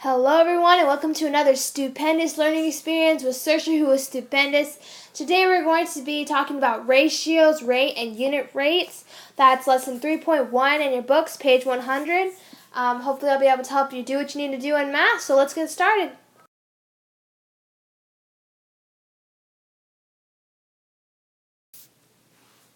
Hello everyone and welcome to another stupendous learning experience with Saoirse, who is stupendous. Today we're going to be talking about ratios, rate, and unit rates. That's lesson 3.1 in your books, page 100. Hopefully I'll be able to help you do what you need to do in math, so let's get started.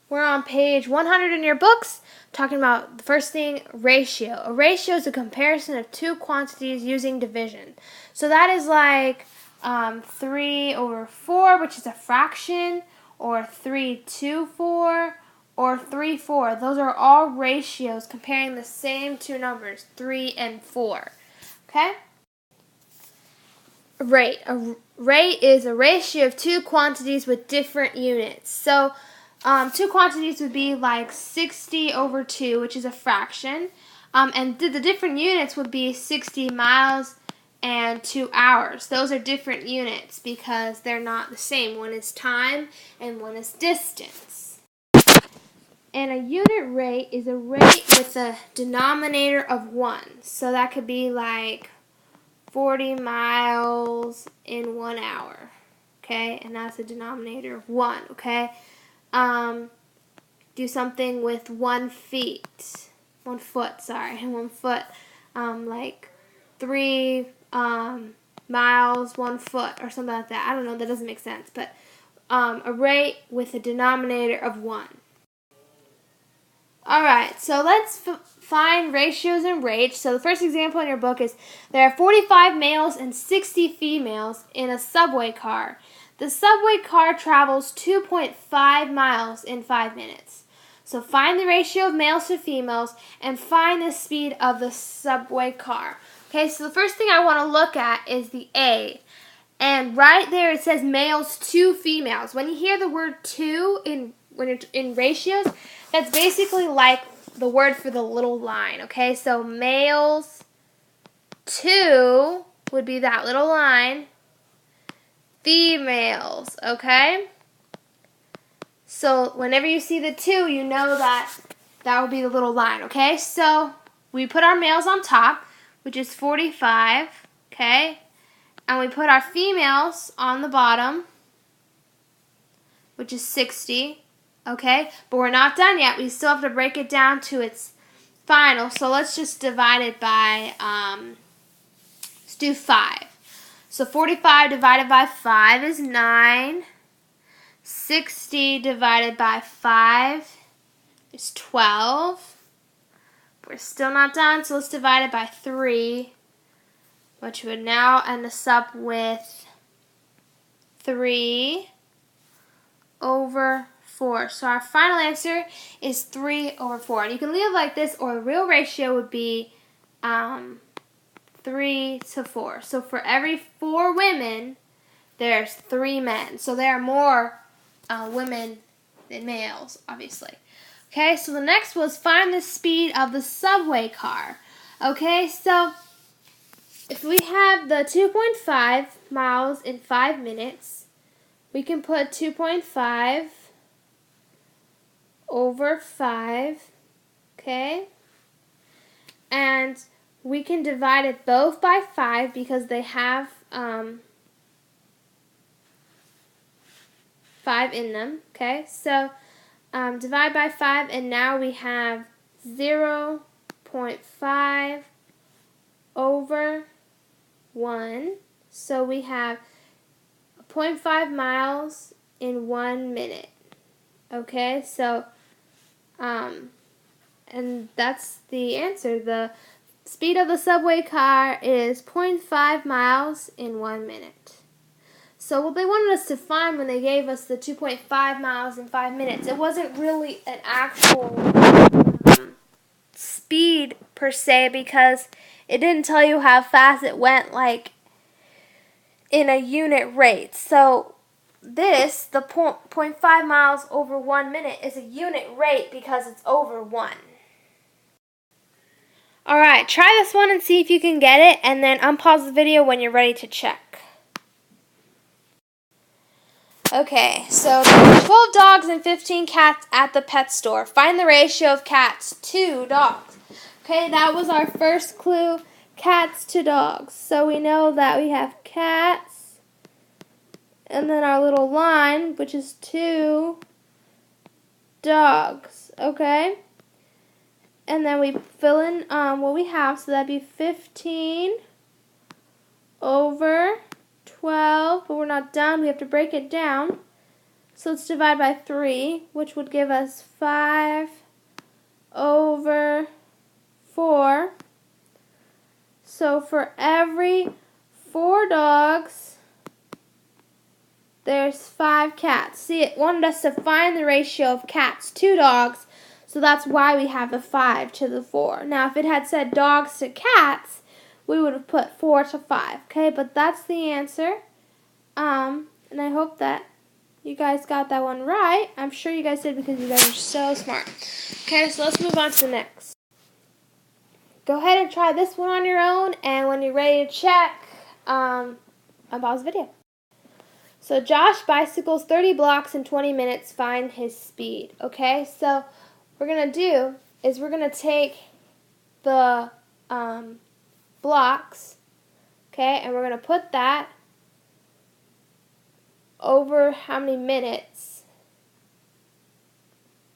We're on page 100 in your books, talking about the first thing, ratio. A ratio is a comparison of two quantities using division. So that is like 3 over 4, which is a fraction, or 3 to 4, or 3, 4. Those are all ratios comparing the same two numbers, 3 and 4. Okay? Rate. A rate is a ratio of two quantities with different units. So two quantities would be like 60 over 2, which is a fraction. And the different units would be 60 miles and 2 hours. Those are different units because they're not the same. One is time and one is distance. And a unit rate is a rate with a denominator of 1. So that could be like 40 miles in 1 hour. Okay? And that's a denominator of 1. Okay? Do something with 1 foot, like 3 miles, 1 foot, or something like that. I don't know, that doesn't make sense, but a rate with a denominator of 1. Alright, so let's find ratios and rates. So the first example in your book is there are 45 males and 60 females in a subway car. The subway car travels 2.5 miles in 5 minutes. So find the ratio of males to females and find the speed of the subway car. Okay, so the first thing I want to look at is the A. And right there it says males to females. When you hear the word to when you're in ratios, that's basically like the word for the little line. Okay, so males to would be that little line. Females, okay? So whenever you see the 2, you know that would be the little line, okay? So we put our males on top, which is 45, okay? And we put our females on the bottom, which is 60, okay? But we're not done yet. We still have to break it down to its final. So let's just divide it by, let's do 5. So 45 divided by 5 is 9. 60 divided by 5 is 12. We're still not done, so let's divide it by 3, which would now end us up with 3 over 4. So our final answer is 3 over 4. And you can leave it like this, or the real ratio would be 3 to 4. So for every 4 women, there's 3 men. So there are more women than males, obviously. Okay, so the next was find the speed of the subway car. Okay, so if we have the 2.5 miles in 5 minutes, we can put 2.5 over 5, okay? And we can divide it both by 5 because they have 5 in them, okay? So divide by 5, and now we have 0.5 over 1. So we have 0.5 miles in 1 minute, okay? So, and that's the answer. The speed of the subway car is 0.5 miles in 1 minute. So what they wanted us to find when they gave us the 2.5 miles in 5 minutes, it wasn't really an actual speed per se, because it didn't tell you how fast it went, like in a unit rate. So this, the 0.5 miles over 1 minute, is a unit rate because it's over 1. Alright, try this one and see if you can get it, and then unpause the video when you're ready to check. Okay, so there are 12 dogs and 15 cats at the pet store. Find the ratio of cats to dogs. Okay, that was our first clue. cats to dogs. So we know that we have cats, and then our little line, which is 2 dogs, okay? And then we fill in what we have, so that'd be 15 over 12, but we're not done. We have to break it down. So let's divide by 3, which would give us 5 over 4. So for every 4 dogs, there's 5 cats. See, it wanted us to find the ratio of cats to dogs, so that's why we have the 5 to the 4. Now, if it had said dogs to cats, we would have put 4 to 5, okay? But that's the answer, and I hope that you guys got that one right. I'm sure you guys did because you guys are so smart. Okay, so let's move on to the next. Go ahead and try this one on your own, and when you're ready to check, unpause the video. So Josh bicycles 30 blocks in 20 minutes, find his speed. Okay, so what we're going to do is we're going to take the blocks, okay, and we're going to put that over how many minutes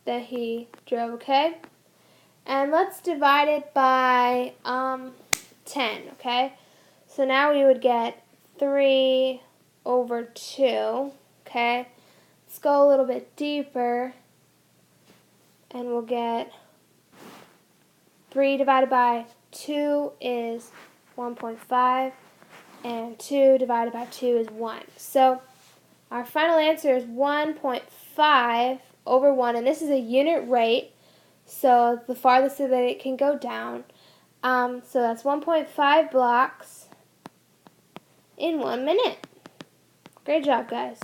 that he drove, okay? And let's divide it by 10, okay? So now we would get 3 over 2, okay? Let's go a little bit deeper, and we'll get 3 divided by 2 is 1.5, and 2 divided by 2 is 1. So our final answer is 1.5 over 1, and this is a unit rate, so the farthest that it can go down. So that's 1.5 blocks in 1 minute. Great job, guys.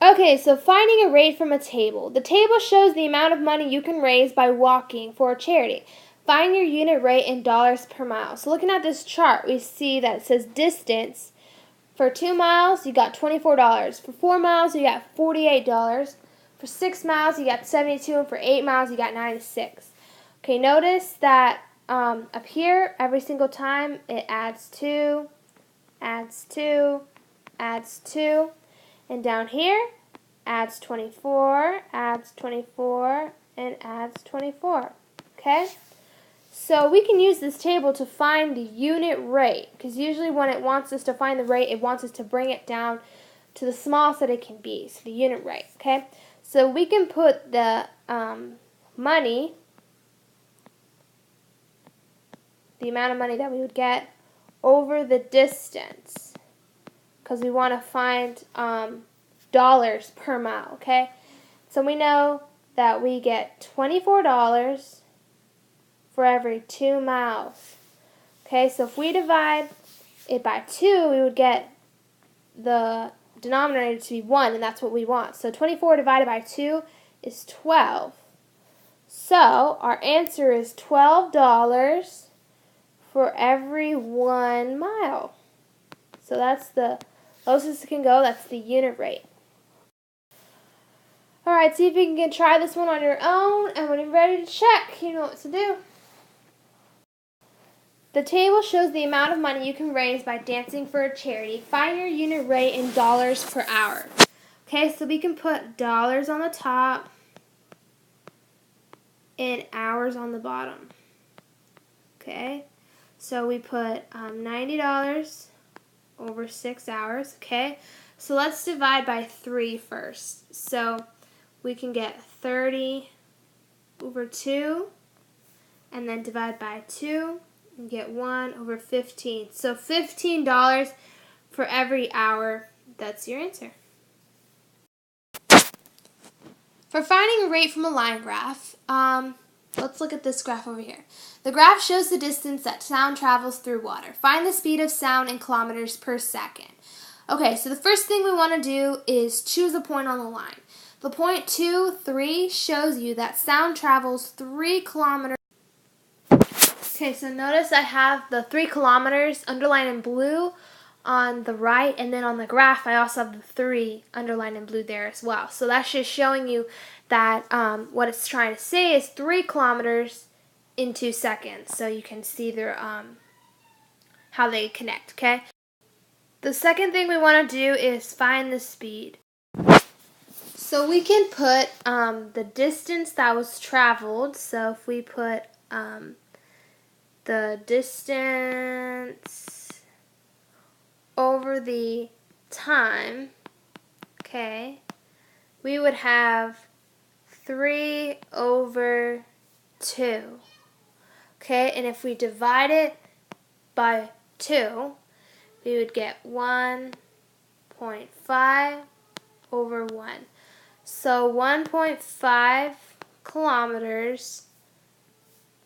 Okay, so finding a rate from a table. The table shows the amount of money you can raise by walking for a charity. Find your unit rate in dollars per mile. So looking at this chart, we see that it says distance. For 2 miles, you got $24. For 4 miles, you got $48. For 6 miles, you got $72. And for 8 miles, you got $96. Okay, notice that up here, every single time, it adds 2, adds 2, adds 2. And down here, adds 24, adds 24, and adds 24. Okay? So we can use this table to find the unit rate, because usually when it wants us to find the rate, it wants us to bring it down to the smallest that it can be, so the unit rate, okay? So we can put the money, the amount of money that we would get, over the distance, because we want to find dollars per mile, okay? So we know that we get $24 for every 2 miles. Okay, so if we divide it by 2, we would get the denominator to be 1, and that's what we want. So 24 divided by 2 is 12. So our answer is $12 for every 1 mile. So that's the closest it can go. That's the unit rate. Alright, see if you can try this one on your own, and when you're ready to check, you know what to do. The table shows the amount of money you can raise by dancing for a charity. Find your unit rate in dollars per hour. Okay, so we can put dollars on the top and hours on the bottom. Okay, so we put $90 over 6 hours. Okay, so let's divide by 3 first. So we can get 30 over 2, and then divide by 2. And get 1 over 15. So $15 for every hour. That's your answer. For finding a rate from a line graph, let's look at this graph over here. The graph shows the distance that sound travels through water. Find the speed of sound in kilometers per second. Okay, so the first thing we want to do is choose a point on the line. The point 2, 3 shows you that sound travels 3 kilometers. Okay, so notice I have the 3 kilometers underlined in blue on the right, and then on the graph I also have the 3 underlined in blue there as well. So that's just showing you that what it's trying to say is 3 kilometers in 2 seconds, so you can see their how they connect, okay? The second thing we want to do is find the speed. So we can put the distance that was traveled. So if we put the distance over the time, okay, we would have 3 over 2. Okay, and if we divide it by 2, we would get 1.5 over 1. So 1.5 kilometers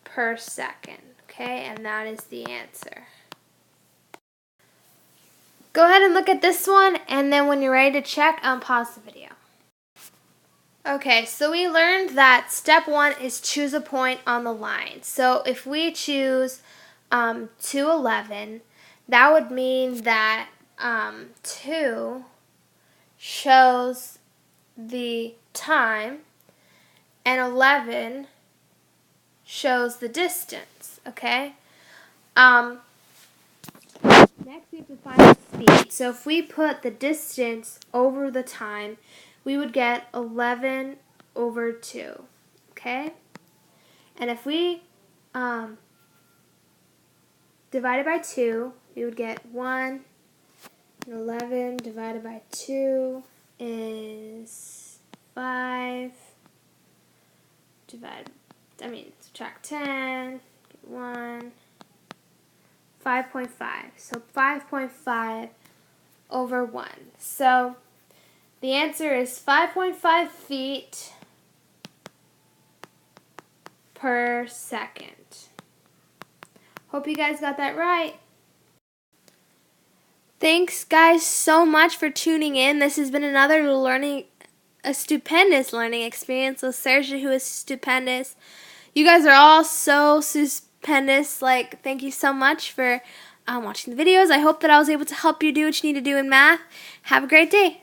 per second. Okay, and that is the answer. Go ahead and look at this one, and then when you're ready to check, pause the video. Okay, so we learned that step 1 is choose a point on the line. So if we choose 2:11, that would mean that 2 shows the time and 11 shows the distance, okay? Next we have to find the speed. So if we put the distance over the time, we would get 11 over 2, okay? And if we divide it by 2, we would get 1, and 11 divided by 2 is 5. Subtract 10, get 1, 5.5. So 5.5 over 1. So the answer is 5.5 feet per second. Hope you guys got that right. Thanks guys so much for tuning in. This has been another a stupendous learning experience with Sergia, who is stupendous. You guys are all so stupendous. Thank you so much for watching the videos. I hope that I was able to help you do what you need to do in math. Have a great day.